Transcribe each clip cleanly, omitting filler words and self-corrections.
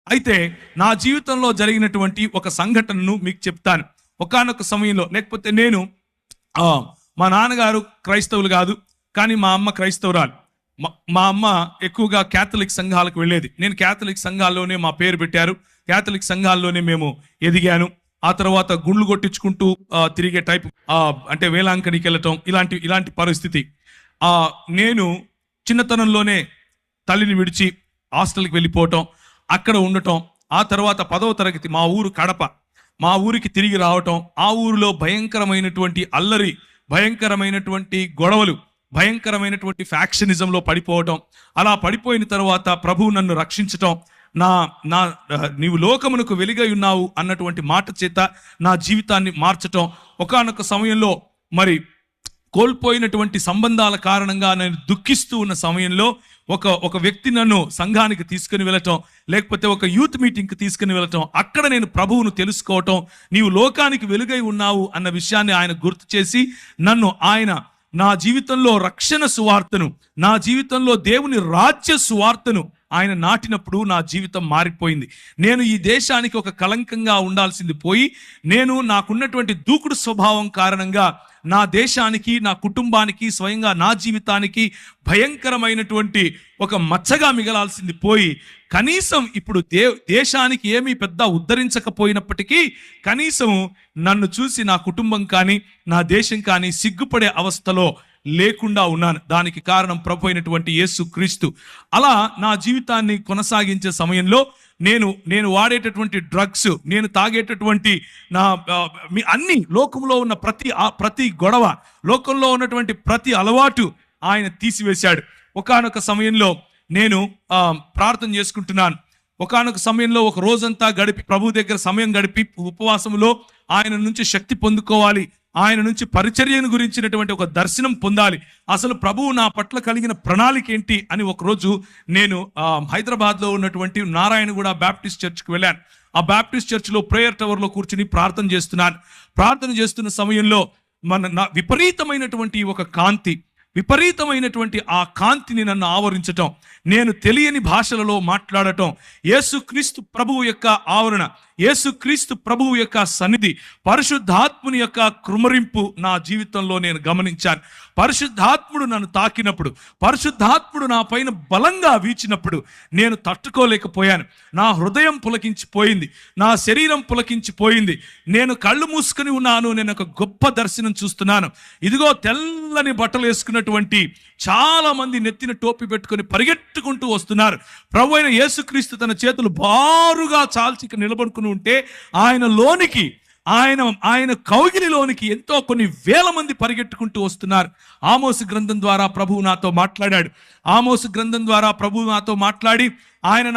అయితే నా జీవితంలో జరిగినటువంటి ఒక సంఘటనను మీకు చెప్తాను. ఒకానొక సమయంలో, లేకపోతే నేను ఆ, మా నాన్నగారు క్రైస్తవులు కాదు, కానీ మా అమ్మ క్రైస్తవురాలు. మా అమ్మ ఎక్కువగా క్యాథలిక్ సంఘాలకు వెళ్ళేది. నేను క్యాథలిక్ సంఘాల్లోనే మా పేరు పెట్టారు, క్యాథలిక్ సంఘాల్లోనే మేము ఎదిగాను. ఆ తర్వాత గుండ్లు కొట్టించుకుంటూ తిరిగే టైప్, అంటే వేలాంకనికి వెళ్ళటం, ఇలాంటి పరిస్థితి. నేను చిన్నతనంలోనే తల్లిని విడిచి హాస్టల్కి వెళ్ళిపోవటం, అక్కడ ఉండటం. ఆ తర్వాత 10వ తరగతి మా ఊరు కడప, మా ఊరికి తిరిగి రావటం. ఆ ఊరిలో భయంకరమైనటువంటి అల్లరి, భయంకరమైనటువంటి గొడవలు, భయంకరమైనటువంటి ఫ్యాక్షనిజంలో పడిపోవటం. అలా పడిపోయిన తర్వాత ప్రభువు నన్ను రక్షించటం, నా నా నీవు లోకమునకు వెలుగై ఉన్నావు అన్నటువంటి మాట చేత నా జీవితాన్ని మార్చటం. ఒకానొక సమయంలో కోల్పోయినటువంటి సంబంధాల కారణంగా నేను దుఃఖిస్తూ ఉన్న సమయంలో ఒక వ్యక్తి నన్ను సంఘానికి తీసుకుని వెళ్ళటం, లేకపోతే ఒక యూత్ మీటింగ్కి తీసుకుని వెళ్ళటం. అక్కడ నేను ప్రభువును తెలుసుకోవటం, నీవు లోకానికి వెలుగై ఉన్నావు అన్న విషయాన్ని ఆయన గుర్తు చేసి ఆయన నా జీవితంలో రక్షణ సువార్తను, నా జీవితంలో దేవుని రాజ్య సువార్తను ఆయన నాటినప్పుడు నా జీవితం మారిపోయింది. నేను ఈ దేశానికి ఒక కలంకంగా ఉండాల్సింది పోయి, నేను నాకున్నటువంటి దూకుడు స్వభావం కారణంగా నా దేశానికి, నా కుటుంబానికి, స్వయంగా నా జీవితానికి భయంకరమైనటువంటి ఒక మచ్చగా మిగలాల్సింది పోయి, కనీసం ఇప్పుడు దేశానికి ఏమీ పెద్ద ఉద్ధరించకపోయినప్పటికీ కనీసం నన్ను చూసి నా కుటుంబం కానీ, నా దేశం కానీ సిగ్గుపడే అవస్థలో లేకుండా ఉన్నాను. దానికి కారణం ప్రభు అయినటువంటి యేసు క్రీస్తు. అలా నా జీవితాన్ని కొనసాగించే సమయంలో నేను వాడేటటువంటి డ్రగ్స్, నేను తాగేటటువంటి అన్ని, లోకంలో ఉన్న ప్రతి గొడవ, లోకంలో ఉన్నటువంటి ప్రతి అలవాటు ఆయన తీసివేశాడు. ఒకానొక సమయంలో నేను ప్రార్థన చేసుకుంటున్నాను. ఒకానొక సమయంలో ఒక రోజంతా గడిపి, ప్రభు దగ్గర సమయం గడిపి, ఉపవాసంలో ఆయన నుంచి శక్తి పొందుకోవాలి, ఆయన నుంచి పరిచర్యను గురించినటువంటి ఒక దర్శనం పొందాలి, అసలు ప్రభువు నా పట్ల కలిగిన ప్రణాళిక ఏంటి అని ఒకరోజు నేను హైదరాబాద్లో ఉన్నటువంటి నారాయణగూడ బ్యాప్టిస్ట్ చర్చ్కి వెళ్ళాను. ఆ బ్యాప్టిస్ట్ చర్చ్లో ప్రేయర్ టవర్లో కూర్చుని ప్రార్థన చేస్తున్నాను. ప్రార్థన చేస్తున్న సమయంలో విపరీతమైనటువంటి ఒక కాంతి, విపరీతమైనటువంటి ఆ కాంతిని నన్ను ఆవరించటం, నేను తెలియని భాషలలో మాట్లాడటం, యేసుక్రీస్తు ప్రభువు యొక్క ఆవరణ, యేసుక్రీస్తు ప్రభువు యొక్క సన్నిధి, పరిశుద్ధాత్ముని యొక్క కృమరింపు నా జీవితంలో నేను గమనించాను. పరిశుద్ధాత్ముడు నన్ను తాకినప్పుడు, పరిశుద్ధాత్ముడు నా పైన బలంగా వీచినప్పుడు నేను తట్టుకోలేకపోయాను. నా హృదయం పులకించిపోయింది, నా శరీరం పులకించిపోయింది. నేను కళ్ళు మూసుకుని ఉన్నాను. నేను ఒక గొప్ప దర్శనం చూస్తున్నాను. ఇదిగో తెల్లని బట్టలు వేసుకున్నటువంటి చాలా మంది నెత్తిన టోపీ పెట్టుకొని పరిగెట్టుకుంటూ వస్తున్నారు. ప్రభు అయిన యేసుక్రీస్తు తన చేతులు బారుగా చాల్చి నిలబడుకుని ఉంటే ఆయన కౌగిలిలోనికి ఎంతో కొన్ని వేల మంది పరిగెట్టుకుంటూ వస్తున్నారు. ఆమోసు గ్రంథం ద్వారా ప్రభువు నాతో మాట్లాడాడు. ఆమోసు గ్రంథం ద్వారా ప్రభువు నాతో మాట్లాడి ఆయన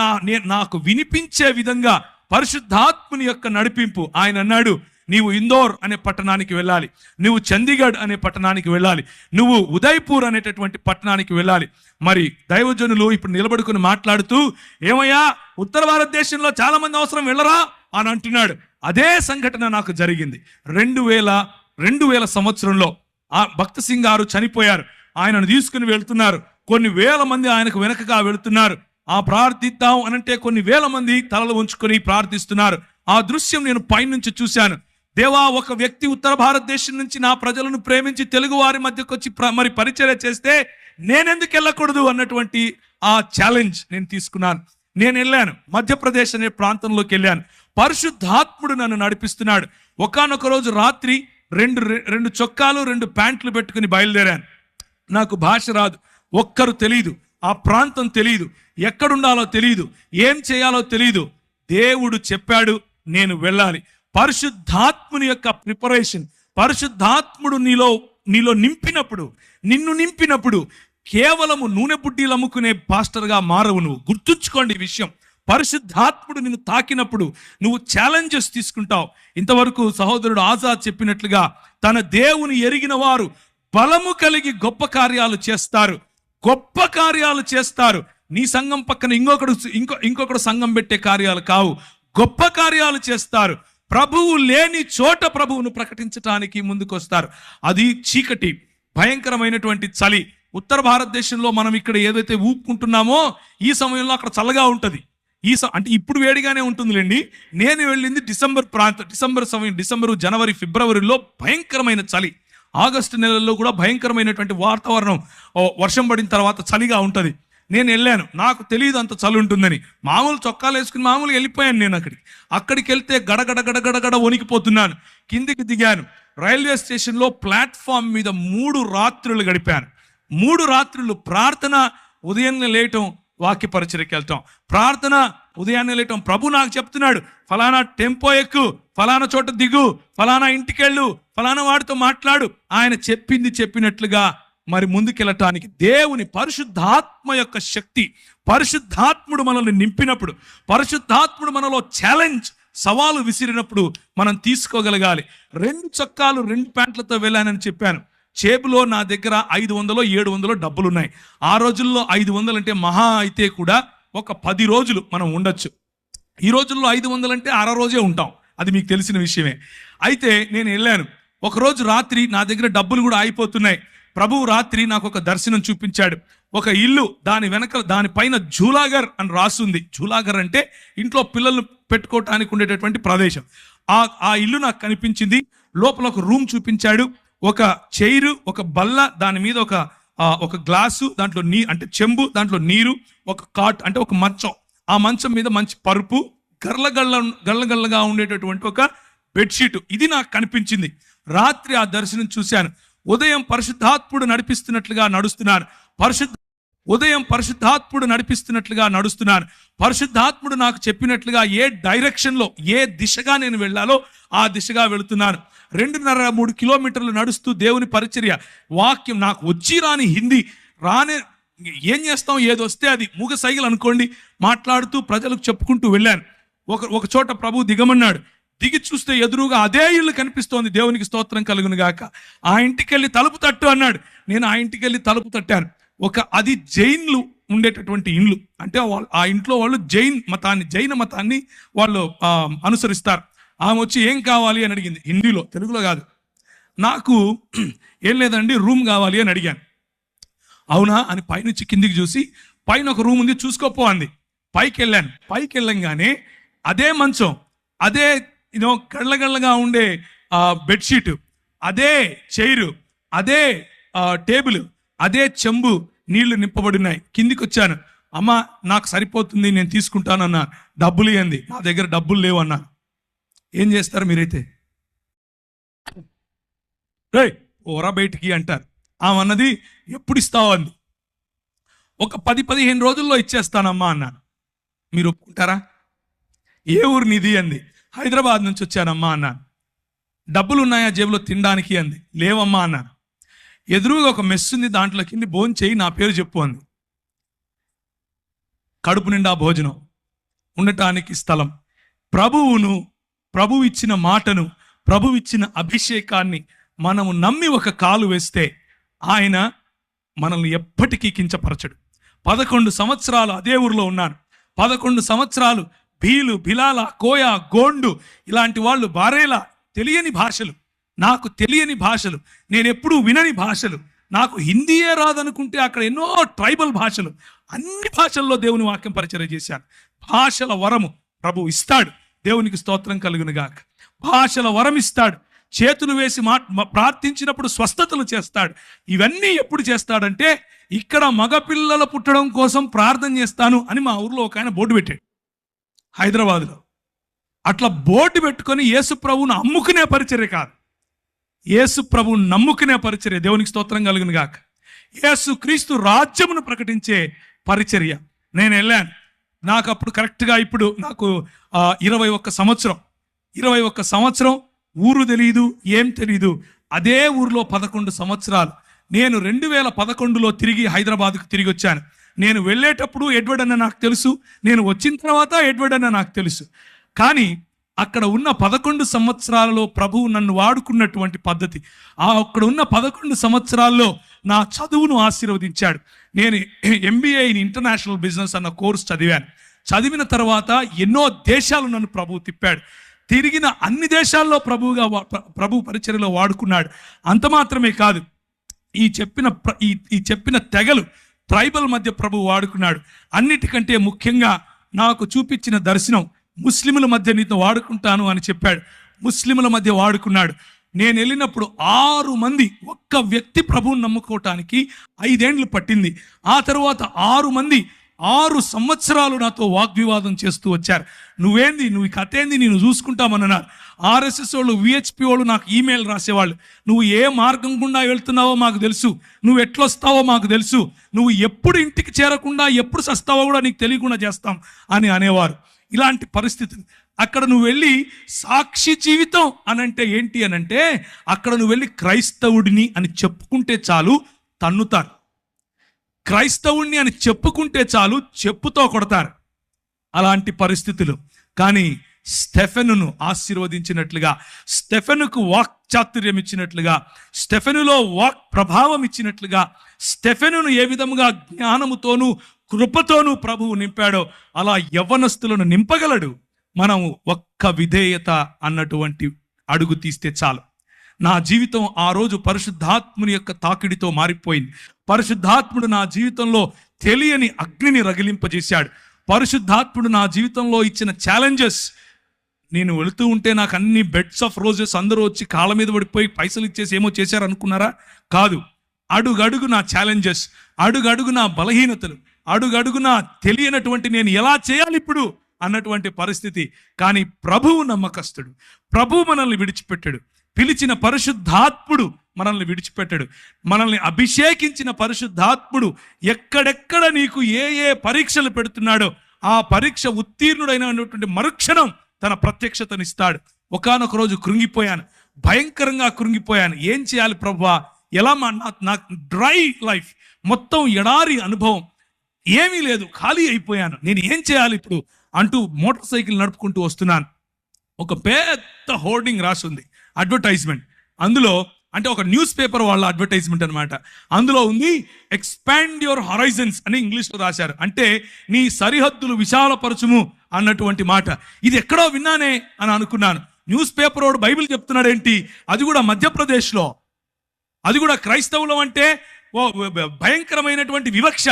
నాకు వినిపించే విధంగా పరిశుద్ధాత్ముని యొక్క నడిపింపు. ఆయన అన్నాడు, నీవు ఇందోర్ అనే పట్టణానికి వెళ్ళాలి, నువ్వు చండీగఢ్ అనే పట్టణానికి వెళ్ళాలి, నువ్వు ఉదయ్పూర్ అనేటటువంటి పట్టణానికి వెళ్ళాలి. మరి దైవజనులు ఇప్పుడు నిలబడుకుని మాట్లాడుతూ, ఏమయ్యా ఉత్తర భారతదేశంలో చాలా మంది అవసరం వెళ్ళరా అని అంటున్నాడు. అదే సంఘటన నాకు జరిగింది. 2000 సంవత్సరంలో భక్త సింగ్ గారు చనిపోయారు. ఆయనను తీసుకుని వెళ్తున్నారు. కొన్ని వేల మంది ఆయనకు వెనకగా వెళుతున్నారు. ప్రార్థిద్దాం అనంటే కొన్ని వేల మంది తలలు ఉంచుకొని ప్రార్థిస్తున్నారు. ఆ దృశ్యం నేను పైనుంచి చూశాను. దేవా, ఒక వ్యక్తి ఉత్తర భారతదేశం నుంచి నా ప్రజలను ప్రేమించి తెలుగు వారి మధ్యకు వచ్చి మరి పరిచర్య చేస్తే నేనెందుకు వెళ్ళకూడదు అన్నటువంటి ఆ ఛాలెంజ్ నేను తీసుకున్నాను. నేను వెళ్ళాను, మధ్యప్రదేశ్ అనే ప్రాంతంలోకి వెళ్ళాను. పరిశుద్ధాత్ముడు నన్ను నడిపిస్తున్నాడు. ఒకానొక రోజు రాత్రి రెండు చొక్కాలు 2 ప్యాంట్లు పెట్టుకుని బయలుదేరాను. నాకు భాష రాదు, ఒక్కరు తెలియదు, ఆ ప్రాంతం తెలియదు, ఎక్కడుండాలో తెలియదు, ఏం చేయాలో తెలియదు. దేవుడు చెప్పాడు, నేను వెళ్ళాలి. పరిశుద్ధాత్ముని యొక్క ప్రిపరేషన్, పరిశుద్ధాత్ముడు నీలో నిన్ను నింపినప్పుడు కేవలము నూనె బుడ్డీలు అమ్ముకునే పాస్టర్గా మారవు నువ్వు. గుర్తుంచుకోండి ఈ విషయం. పరిశుద్ధాత్ముడు నిన్ను తాకినప్పుడు నువ్వు ఛాలెంజెస్ తీసుకుంటావు. ఇంతవరకు సహోదరుడు ఆజాద్ చెప్పినట్లుగా తన దేవుని ఎరిగిన వారు బలము కలిగి గొప్ప కార్యాలు చేస్తారు. నీ సంఘం పక్కన ఇంకొకడు సంఘం పెట్టే కార్యాలు కావు, గొప్ప కార్యాలు చేస్తారు. ప్రభువు లేని చోట ప్రభువును ప్రకటించడానికి ముందుకొస్తారు. అది చీకటి, భయంకరమైనటువంటి చలి. ఉత్తర భారతదేశంలో మనం ఇక్కడ ఏదైతే ఊపుకుంటున్నామో ఈ సమయంలో అక్కడ చల్లగా ఉంటుంది. అంటే ఇప్పుడు వేడిగానే ఉంటుందిలేండి. నేను వెళ్ళింది డిసెంబర్ సమయం, జనవరి ఫిబ్రవరిలో భయంకరమైన చలి. ఆగస్టు నెలల్లో కూడా భయంకరమైనటువంటి వాతావరణం, వర్షం పడిన తర్వాత చలిగా ఉంటుంది. నేను వెళ్ళాను, నాకు తెలియదు అంత చలి ఉంటుందని. మామూలు చొక్కాలు వేసుకుని మామూలుగా వెళ్ళిపోయాను. నేను అక్కడికి వెళ్తే గడగడ వణికిపోతున్నాను. కిందికి దిగాను. రైల్వే స్టేషన్లో ప్లాట్ఫామ్ మీద 3 రాత్రులు గడిపాను. 3 రాత్రులు ప్రార్థన, ఉదయాన్నే లేయటం, వాక్య పరిచర్యకి వెళ్తాం, ప్రార్థన, ఉదయాన్నే లేయటం. ప్రభు నాకు చెప్తున్నాడు, ఫలానా టెంపో ఎక్కు, ఫలానా చోట దిగు, ఫలానా ఇంటికి వెళ్ళు, ఫలానా వాడితో మాట్లాడు. ఆయన చెప్పింది చెప్పినట్లుగా మరి ముందుకెళ్ళటానికి దేవుని పరిశుద్ధాత్మ యొక్క శక్తి, పరిశుద్ధాత్ముడు మనల్ని నింపినప్పుడు, పరిశుద్ధాత్ముడు మనలో ఛాలెంజ్, సవాలు విసిరినప్పుడు మనం తీసుకోగలగాలి. 2 చొక్కాలు 2 ప్యాంట్లతో వెళ్ళానని చెప్పాను. చేబులో నా దగ్గర 500 700 డబ్బులు ఉన్నాయి. ఆ రోజుల్లో 500 అంటే మహా అయితే కూడా ఒక 10 రోజులు మనం ఉండొచ్చు. ఈ రోజుల్లో 500 అంటే అర రోజే ఉంటాం, అది మీకు తెలిసిన విషయమే. అయితే నేను వెళ్ళాను. ఒకరోజు రాత్రి నా దగ్గర డబ్బులు కూడా అయిపోతున్నాయి. ప్రభువు రాత్రి నాకు ఒక దర్శనం చూపించాడు. ఒక ఇల్లు, దాని వెనక, దానిపైన జూలాగర్ అని రాసుంది. జూలాగర్ అంటే ఇంట్లో పిల్లలు పెట్టుకోవటానికి ఉండేటటువంటి ప్రదేశం. ఆ ఇల్లు నాకు కనిపించింది. లోపల ఒక రూమ్ చూపించాడు. ఒక చైరు, ఒక బల్ల, దాని మీద ఒక గ్లాసు, దాంట్లో అంటే చెంబు, దాంట్లో నీరు, ఒక కాట్ అంటే ఒక మంచం. ఆ మంచం మీద మంచి పరుపు, గల్లగా ఉండేటటువంటి ఒక బెడ్షీట్. ఇది నాకు కనిపించింది. రాత్రి ఆ దర్శనం చూశాను. ఉదయం పరిశుద్ధాత్ముడు నడిపిస్తున్నట్లుగా నడుస్తున్నాను. పరిశుద్ధాత్ముడు నాకు చెప్పినట్లుగా ఏ డైరెక్షన్లో, ఏ దిశగా నేను వెళ్ళాలో ఆ దిశగా వెళుతున్నాను. 2.5-3 కిలోమీటర్లు నడుస్తూ దేవుని పరిచర్య, వాక్యం. నాకు వచ్చి రాని హిందీ ఏం చేస్తాం, ఏదొస్తే అది మూగ సైగలు అనుకోండి, మాట్లాడుతూ ప్రజలకు చెప్పుకుంటూ వెళ్ళాను. ఒక చోట ప్రభు దిగమన్నాడు. దిగి చూస్తే ఎదురుగా అదే ఇల్లు కనిపిస్తోంది. దేవునికి స్తోత్రం కలుగును గాక. ఆ ఇంటికి వెళ్ళి తలుపు తట్టు అన్నాడు. నేను ఆ ఇంటికి వెళ్ళి తలుపు తట్టాను. అది జైన్లు ఉండేటటువంటి ఇల్లు. అంటే ఆ ఇంట్లో వాళ్ళు జైన మతాన్ని వాళ్ళు అనుసరిస్తారు. ఆమె వచ్చి ఏం కావాలి అని అడిగింది, హిందీలో, తెలుగులో కాదు. నాకు ఏం లేదండి, రూమ్ కావాలి అని అడిగాను. అవునా అని పైనుంచి కిందికి చూసి, పైన ఒక రూమ్ ఉంది, చూసుకోపో అంది. పైకి వెళ్ళంగానే అదే మంచం, అదే గళ్ళగా ఉండే బెడ్షీట్, అదే చైరు, అదే టేబుల్, అదే చెంబు, నీళ్లు నింపబడినాయి. కిందికి వచ్చాను. అమ్మ నాకు సరిపోతుంది, నేను తీసుకుంటానన్నా. డబ్బులు ఇవ్వండి. నా దగ్గర డబ్బులు లేవు అన్నా. ఏం చేస్తారు మీరైతే? ఓరా బయటికి అంటారు. ఆమె అన్నది, ఎప్పుడు ఇస్తావు అంది. ఒక 10-15 రోజుల్లో ఇచ్చేస్తానమ్మా అన్నాను. మీరు ఒప్పుకుంటారా? ఏ ఊరు నీది అంది. హైదరాబాద్ నుంచి వచ్చానమ్మా అన్నాను. డబ్బులు ఉన్నాయా జేబులో తినడానికి అంది. లేవమ్మా అన్నాను. ఎదురుగా ఒక మెస్ ఉంది, దాంట్లో కింది భోజనం చేయి, నా పేరు చెప్పు అంది. కడుపు నిండా భోజనం, ఉండటానికి స్థలం. ప్రభు ఇచ్చిన మాటను, ప్రభు ఇచ్చిన అభిషేకాన్ని మనము నమ్మి ఒక కాలు వేస్తే ఆయన మనల్ని ఎప్పటికీ కించపరచడు. 11 సంవత్సరాలు అదే ఊరిలో ఉన్నాను. 11 సంవత్సరాలు భీలు, బిలాల, కోయ, గోండు ఇలాంటి వాళ్ళు, బారేలా, తెలియని భాషలు, నాకు తెలియని భాషలు, నేను ఎప్పుడూ వినని భాషలు, నాకు హిందీయే రాదనుకుంటే అక్కడ ఎన్నో ట్రైబల్ భాషలు, అన్ని భాషల్లో దేవుని వాక్యం పరిచర్య చేశాను. భాషల వరము ప్రభు ఇస్తాడు. దేవునికి స్తోత్రం కలుగును గాక. భాషల వరం ఇస్తాడు. చేతులు వేసి ప్రార్థించినప్పుడు స్వస్థతలు చేస్తాడు. ఇవన్నీ ఎప్పుడు చేస్తాడంటే, ఇక్కడ మగపిల్లలు పుట్టడం కోసం ప్రార్థన చేస్తాను అని మా ఊర్లో ఒక ఆయన బోర్డు పెట్టాడు, హైదరాబాద్లో. అట్లా బోర్డు పెట్టుకొని యేసు ప్రభువును అమ్ముకునే పరిచర్య కాదు, యేసు ప్రభువును నమ్ముకునే పరిచర్య. దేవునికి స్తోత్రం కలుగును గాక. యేసు క్రీస్తు రాజ్యమును ప్రకటించే పరిచర్య. నేను వెళ్ళాను. నాకు అప్పుడు కరెక్ట్గా, ఇప్పుడు నాకు 21 సంవత్సరం, ఊరు తెలీదు, ఏం తెలీదు. అదే ఊరిలో 11 సంవత్సరాలు. నేను 2011లో తిరిగి హైదరాబాద్కు తిరిగి వచ్చాను. నేను వెళ్ళేటప్పుడు ఎడ్వర్డ్ అన్న నాకు తెలుసు, నేను వచ్చిన తర్వాత ఎడ్వర్డ్ అన్న నాకు తెలుసు. కానీ అక్కడ ఉన్న 11 సంవత్సరాలలో ప్రభువు నన్ను వాడుకున్నటువంటి పద్ధతి, అక్కడ ఉన్న 11 సంవత్సరాల్లో నా చదువును ఆశీర్వదించాడు. నేను MBA ఇన్ ఇంటర్నేషనల్ బిజినెస్ అన్న కోర్స్ చదివాను. చదివిన తర్వాత ఎన్నో దేశాలు నన్ను ప్రభువు తిప్పాడు. తిరిగిన అన్ని దేశాల్లో ప్రభు పరిచర్యలో వాడుకున్నాడు. అంత మాత్రమే కాదు, ఈ చెప్పిన తెగలు, ట్రైబల్ మధ్య ప్రభు వాడుకున్నాడు. అన్నిటికంటే ముఖ్యంగా నాకు చూపించిన దర్శనం, ముస్లిముల మధ్య నీతో వాడుకుంటాను అని చెప్పాడు. ముస్లిముల మధ్య వాడుకున్నాడు. నేను వెళ్ళినప్పుడు 6 మంది, ఒక్క వ్యక్తి ప్రభువుని నమ్ముకోవటానికి 5 ఏండ్లు పట్టింది. ఆ తర్వాత 6 మంది 6 సంవత్సరాలు నాతో వాగ్వివాదం చేస్తూ వచ్చారు. నువ్వేంది, నువ్వు కథ ఏంది, నేను చూసుకుంటామన్నారు. ఆర్ఎస్ఎస్ వాళ్ళు, విహెచ్పి వాళ్ళు నాకు ఈమెయిల్ రాసేవాళ్ళు. నువ్వు ఏ మార్గం గుండా వెళ్తున్నావో మాకు తెలుసు, నువ్వు ఎట్లొస్తావో మాకు తెలుసు, నువ్వు ఎప్పుడు ఇంటికి చేరకుండా ఎప్పుడు సస్తావో కూడా నీకు తెలియకుండా చేస్తాం అని అనేవారు. ఇలాంటి పరిస్థితి. అక్కడ నువ్వు వెళ్ళి సాక్షి జీవితం అనంటే ఏంటి అనంటే, అక్కడ నువ్వు వెళ్ళి క్రైస్తవుడిని అని చెప్పుకుంటే చాలు తన్నుతారు. క్రైస్తవుణ్ణి అని చెప్పుకుంటే చాలు చెప్పుతో కొడతారు. అలాంటి పరిస్థితులు. కానీ స్టెఫెనును ఆశీర్వదించినట్లుగా, స్టెఫెనుకు వాక్ చాతుర్యం ఇచ్చినట్లుగా, స్టెఫెనులో వాక్ ప్రభావం ఇచ్చినట్లుగా, స్టెఫెనును ఏ విధముగా జ్ఞానముతోనూ కృపతోనూ ప్రభువు నింపాడో అలా యవ్వనస్తులను నింపగలడు. మనం ఒక్క విధేయత అన్నటువంటి అడుగు తీస్తే చాలు. నా జీవితం ఆ రోజు పరిశుద్ధాత్ముని యొక్క తాకిడితో మారిపోయింది. పరిశుద్ధాత్ముడు నా జీవితంలో తెలియని అగ్నిని రగిలింపజేశాడు. పరిశుద్ధాత్ముడు నా జీవితంలో ఇచ్చిన ఛాలెంజెస్, నేను వెళుతూ ఉంటే నాకు అన్ని బెడ్స్ ఆఫ్ రోజెస్ అందరూ వచ్చి కాళ్ళ మీద పడిపోయి పైసలు ఇచ్చేసి ఏమో చేశారు అనుకున్నారా? కాదు. అడుగడుగు నా ఛాలెంజెస్, అడుగడుగు నా బలహీనతలు, అడుగడుగు నా తెలియనటువంటి నేను ఎలా చేయాలి ఇప్పుడు అన్నటువంటి పరిస్థితి. కానీ ప్రభువు నమ్మకస్తుడు. ప్రభువు మనల్ని విడిచిపెట్టాడు. పిలిచిన పరిశుద్ధాత్ముడు మనల్ని విడిచిపెట్టాడు. మనల్ని అభిషేకించిన పరిశుద్ధాత్ముడు ఎక్కడెక్కడ నీకు ఏ ఏ పరీక్షలు పెడుతున్నాడో ఆ పరీక్ష ఉత్తీర్ణుడైనటువంటి మరుక్షణం తన ప్రత్యక్షతనిస్తాడు. ఒకానొక రోజు కృంగిపోయాను, భయంకరంగా కృంగిపోయాను. ఏం చేయాలి ప్రభువా? ఎలా నాకు డ్రై లైఫ్, మొత్తం ఎడారి అనుభవం, ఏమీ లేదు, ఖాళీ అయిపోయాను. నేను ఏం చేయాలి ఇప్పుడు అంటూ మోటార్ సైకిల్ నడుపుకుంటూ వస్తున్నాను. ఒక పెద్ద హోర్డింగ్ రాసి ఉంది, అడ్వర్టైజ్మెంట్. అందులో అంటే ఒక న్యూస్ పేపర్ వాళ్ళ అడ్వర్టైజ్మెంట్ అనమాట. అందులో ఉంది ఎక్స్పాండ్ యువర్ హరైజన్స్ అని ఇంగ్లీష్లో రాశారు. అంటే నీ సరిహద్దులు విశాలపరచుము అన్నటువంటి మాట. ఇది ఎక్కడో విన్నానే అని అనుకున్నాను. న్యూస్ పేపర్ వాడు బైబిల్ చెప్తున్నాడు ఏంటి, అది కూడా మధ్యప్రదేశ్లో, అది కూడా క్రైస్తవులం అంటే భయంకరమైనటువంటి వివక్ష.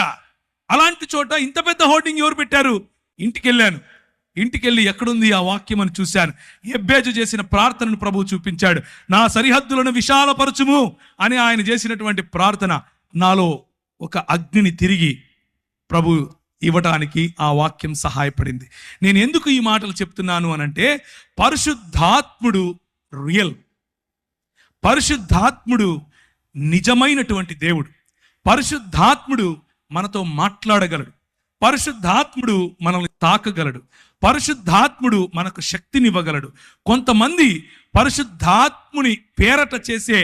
అలాంటి చోట ఇంత పెద్ద హోర్డింగ్ ఎవరు పెట్టారు? ఇంటికెళ్ళి ఎక్కడుంది ఆ వాక్యం అని చూశాను. ఎబ్బేజు చేసిన ప్రార్థనను ప్రభువు చూపించాడు. నా సరిహద్దులను విశాలపరచుము అని ఆయన చేసినటువంటి ప్రార్థన నాలో ఒక అగ్నిని తిరిగి ప్రభు ఇవ్వటానికి ఆ వాక్యం సహాయపడింది. నేను ఎందుకు ఈ మాటలు చెప్తున్నాను అనంటే, పరిశుద్ధాత్ముడు రియల్, పరిశుద్ధాత్ముడు నిజమైనటువంటి దేవుడు. పరిశుద్ధాత్ముడు మనతో మాట్లాడగలడు. పరిశుద్ధాత్ముడు మనల్ని తాకగలడు. పరిశుద్ధాత్ముడు మనకు శక్తినివ్వగలడు. కొంతమంది పరిశుద్ధాత్ముని పేరట చేసే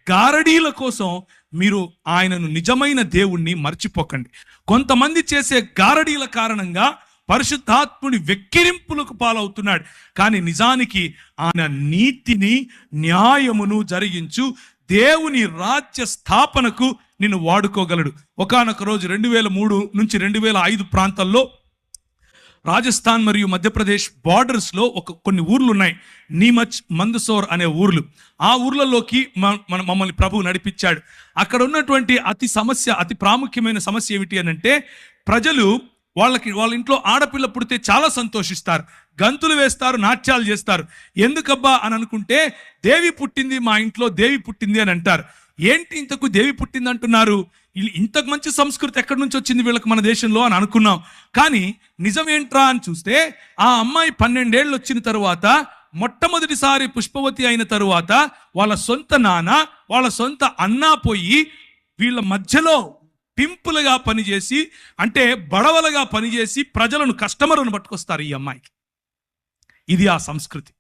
గారడీల కోసం మీరు ఆయనను నిజమైన దేవుణ్ణి మర్చిపోకండి. కొంతమంది చేసే గారడీల కారణంగా పరిశుద్ధాత్ముని వెక్కిరింపులకు పాలవుతున్నాడు. కానీ నిజానికి ఆయన నీతిని, న్యాయమును జరిగించు దేవుని రాజ్య స్థాపనకు నిన్ను వాడుకోగలడు. ఒకానొక రోజు 2003 నుంచి 2005 ప్రాంతాల్లో రాజస్థాన్ మరియు మధ్యప్రదేశ్ బార్డర్స్లో కొన్ని ఊర్లు ఉన్నాయి. నీమచ్, మందసోర్ అనే ఊర్లు. ఆ ఊర్లలోకి మమ్మల్ని ప్రభువు నడిపించాడు. అక్కడ ఉన్నటువంటి అతి ప్రాముఖ్యమైన సమస్య ఏమిటి అని అంటే, ప్రజలు వాళ్ళ ఇంట్లో ఆడపిల్ల పుడితే చాలా సంతోషిస్తారు, గంతులు వేస్తారు, నాట్యాలు చేస్తారు. ఎందుకబ్బా అని అనుకుంటే, దేవి పుట్టింది, మా ఇంట్లో దేవి పుట్టింది అని అంటారు. ఏంటి ఇంతకు దేవి పుట్టింది అంటున్నారు? ఇంతకు మంచి సంస్కృతి ఎక్కడి నుంచి వచ్చింది వీళ్ళకి మన దేశంలో అని అనుకున్నాం. కానీ నిజం ఏంట్రా అని చూస్తే, ఆ అమ్మాయి 12 ఏళ్ళు వచ్చిన తరువాత, మొట్టమొదటిసారి పుష్పవతి అయిన తరువాత, వాళ్ళ సొంత నాన్న, వాళ్ళ సొంత అన్న పోయి వీళ్ళ మధ్యలో పింపులుగా పనిచేసి, అంటే బడవలుగా పనిచేసి ప్రజలను, కస్టమర్లను పట్టుకొస్తారు ఈ అమ్మాయికి. ఇది ఆ సంస్కృతి,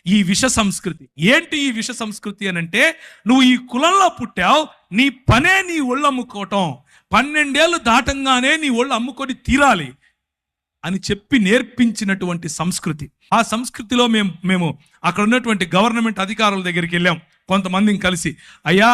ఈ విష సంస్కృతి. ఏంటి ఈ విష సంస్కృతి అని అంటే, నువ్వు ఈ కులంలో పుట్టావు, నీ పనే నీ ఒళ్ళు అమ్ముకోవటం, 12 ఏళ్ళు దాటంగానే నీ ఒళ్ళు అమ్ముకొని తీరాలి అని చెప్పి నేర్పించినటువంటి సంస్కృతి. ఆ సంస్కృతిలో మేము అక్కడ ఉన్నటువంటి గవర్నమెంట్ అధికారుల దగ్గరికి వెళ్ళాం కొంతమందిని కలిసి. అయ్యా,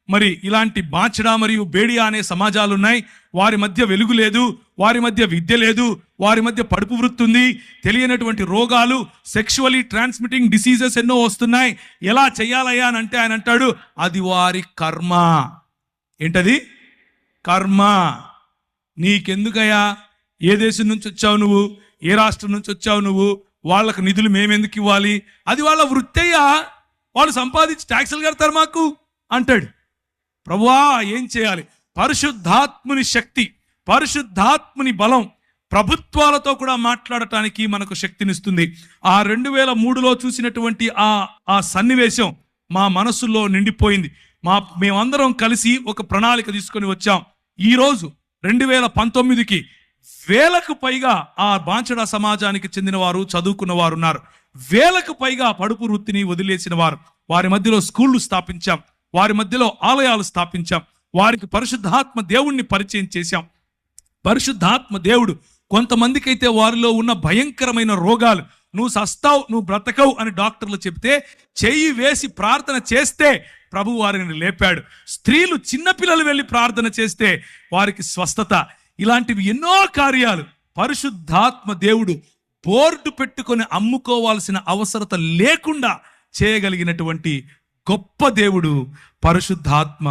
మరి ఇలాంటి బాచడా మరియు బేడియా అనే సమాజాలు ఉన్నాయి, వారి మధ్య వెలుగు లేదు, వారి మధ్య విద్య లేదు, వారి మధ్య పడుపు వృత్తి ఉంది, తెలియనటువంటి రోగాలు, సెక్షువలీ ట్రాన్స్మిటింగ్ డిసీజెస్ ఎన్నో వస్తున్నాయి, ఎలా చెయ్యాలయ్యా అని అంటే ఆయన అంటాడు, అది వారి కర్మ. ఏంటది? కర్మ. నీకెందుకయ్యా? ఏ దేశం నుంచి వచ్చావు నువ్వు? ఏ రాష్ట్రం నుంచి వచ్చావు నువ్వు, వాళ్ళకు నిధులు మేమెందుకు ఇవ్వాలి, అది వాళ్ళ వృత్తయ్యా, వాళ్ళు సంపాదించి ట్యాక్సులు కడతారు మాకు అంటాడు. ప్రభువా ఏం చేయాలి? పరిశుద్ధాత్ముని శక్తి, పరిశుద్ధాత్ముని బలం ప్రభుత్వాలతో కూడా మాట్లాడటానికి మనకు శక్తినిస్తుంది. ఆ 2003లో చూసినటువంటి ఆ సన్నివేశం మా మనసులో నిండిపోయింది. మేమందరం కలిసి ఒక ప్రణాళిక తీసుకొని వచ్చాం. ఈరోజు 2019కి వేలకు పైగా ఆ బాంచడా సమాజానికి చెందిన వారు, చదువుకున్న వారు ఉన్నారు. వేలకు పైగా పడుపు వృత్తిని వదిలేసిన వారు. వారి మధ్యలో స్కూళ్లు స్థాపించాం, వారి మధ్యలో ఆలయాలు స్థాపించాం, వారికి పరిశుద్ధాత్మ దేవుణ్ణి పరిచయం చేశాం. పరిశుద్ధాత్మ దేవుడు కొంతమందికి అయితే వారిలో ఉన్న భయంకరమైన రోగాలు, నువ్వు సస్తావు, నువ్వు బ్రతకవు అని డాక్టర్లు చెప్తే చెయ్యి వేసి ప్రార్థన చేస్తే ప్రభు వారిని లేపాడు. స్త్రీలు, చిన్నపిల్లలు వెళ్ళి ప్రార్థన చేస్తే వారికి స్వస్థత. ఇలాంటివి ఎన్నో కార్యాలు పరిశుద్ధాత్మ దేవుడు బోర్డు పెట్టుకొని అమ్ముకోవాల్సిన అవసరత లేకుండా చేయగలిగినటువంటి గొప్ప దేవుడు పరిశుద్ధాత్మ